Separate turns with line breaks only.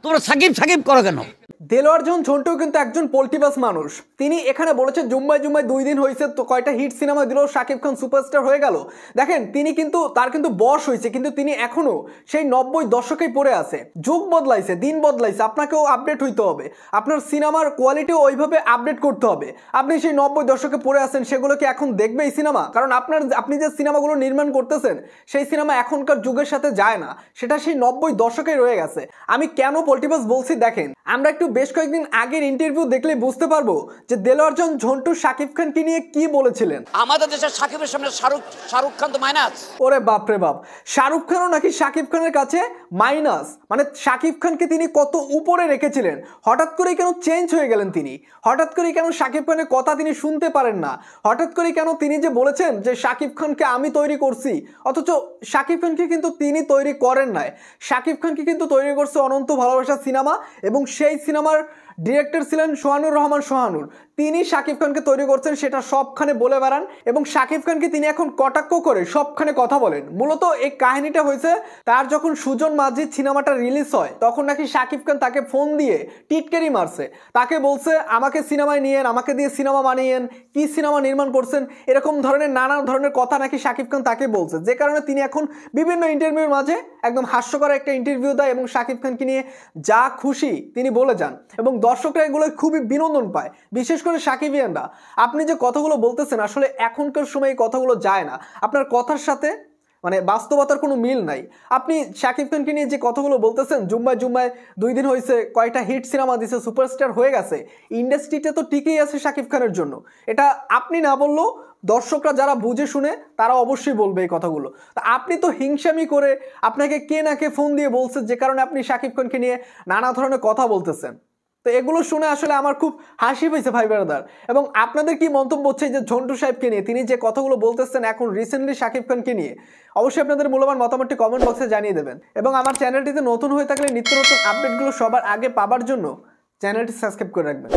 তোমরা সাকিব সাকিব করো কেন?
দেলোয়ার জাহান ঝন্টু কিন্তু একজন পলিটিবাস মানুষ। তিনি এখানে বলেছেন জুম্মায় 2 দিন হয়েছে তো কয়টা হিট সিনেমা দিল, শাকিব খান সুপারস্টার হয়ে গেল। দেখেন তিনি কিন্তু তার কিন্তু বয়স হয়েছে, কিন্তু তিনি এখনো সেই 90 দশকেই পড়ে আছে। যুগ বদলাইছে, দিন বদলাইছে, আপনাকেও আপডেট হইতে হবে, আপনার সিনেমার কোয়ালিটিও ওইভাবে আপডেট করতে হবে। আপনি সেই 90 দশকে পড়ে আছেন, সেগুলো কি এখন দেখবে এই সিনেমা? কারণ আপনি যে সিনেমাগুলো নির্মাণ করতেছেন সেই সিনেমা এখনকার যুগের সাথে যায় না, সেটা সেই 90 দশকে রয়ে গেছে। আমি কেন পলিটিবাস বলছি দেখেন, আমরা একটু বেশ কয়েকদিন আগের ইন্টারভিউ দেখলে বুঝতে পারবো যে দেলোয়ার জাহান ঝন্টু শাকিব খানকে নিয়ে কি বলেছিলেন।
আমাদের দেশের সাকিবের সামনে শাহরুখ খান তো মাইনাস।
ওরে বাপরে বাপ, শাহরুখ খানও নাকি শাকিব খানের কাছে মাইনাস। মানে শাকিব খানকে তিনি কত উপরে রেখেছিলেন, হঠাৎ করেই কেন চেঞ্জ হয়ে গেলেন তিনি? হঠাৎ করেই কেন শাকিব খানের কথা তিনি শুনতে পারেন না? হঠাৎ করেই কেন তিনি যে বলেছেন যে শাকিব খানকে আমি তৈরি করছি, অথচ শাকিব খানকে কিন্তু তিনি তৈরি করেন নাই। শাকিব খানকে কিন্তু তৈরি করছে অনন্ত ভালোবাসা সিনেমা, এবং সেই সিনেমার ডিরেক্টর ছিলেন সোহানুর রহমান সোহানুর। তিনি শাকিব খানকে তৈরি করছেন, সেটা সবখানে বলে বেড়ান, এবং শাকিব খানকে তিনি এখন কটাক্ষ করে সবখানে কথা বলেন। মূলত এই কাহিনীটা হয়েছে তার যখন সুজন মাঝি সিনেমাটা রিলিজ হয়, তখন নাকি শাকিব খান তাকে ফোন দিয়ে টিটকারি মারছে, তাকে বলছে আমাকে সিনেমায় নিয়েন, আমাকে দিয়ে সিনেমা বানিয়েন, কি সিনেমা নির্মাণ করছেন, এরকম ধরনের নানা ধরনের কথা নাকি শাকিব খান তাকে বলছে। যে কারণে তিনি এখন বিভিন্ন ইন্টারভিউর মাঝে একদম হাস্যকর একটা ইন্টারভিউ দেয় এবং শাকিব খানকে নিয়ে যা খুশি তিনি বলে যান, এবং দর্শকরা এগুলো খুবই বিনোদন পায়, বিশেষ করে সাকিবিয়ানরা। আপনি যে কথাগুলো বলতেছেন আসলে এখনকার সময় এই কথাগুলো যায় না, আপনার কথার সাথে মানে বাস্তবতার কোনো মিল নাই। আপনি শাকিব খানকে নিয়ে যে কথাগুলো বলতেছেন, জুম্মায় 2 দিন হয়েছে, কয়টা হিট সিনেমা দিছে, সুপারস্টার হয়ে গেছে, ইন্ডাস্ট্রিতে তো টিকেই আছে শাকিব খানের জন্য। এটা আপনি না বললেও দর্শকরা যারা বুঝে শুনে তারা অবশ্যই বলবে এই কথাগুলো। তা আপনি তো হিংসামি করে আপনাকে কে না কে ফোন দিয়ে বলছে, যে কারণে আপনি শাকিব খানকে নিয়ে নানা ধরনের কথা বলতেছেন। তো এগুলো শুনে আসলে আমার খুব হাসি পেয়েছে ভাই ব্রাদার। এবং আপনাদের কি মন্তব্য হচ্ছে যে ঝন্টু সাহেবকে নিয়ে, তিনি যে কথাগুলো বলতেছেন এখন রিসেন্টলি শাকিব খানকে নিয়ে? অবশ্যই আপনাদের মূল্যবান মতামতটি কমেন্ট বক্সে জানিয়ে দেবেন, এবং আমার চ্যানেলটিতে নতুন হয়ে থাকলে নিত্য নতুন আপডেটগুলো সবার আগে পাবার জন্য চ্যানেলটি সাবস্ক্রাইব করে রাখবেন।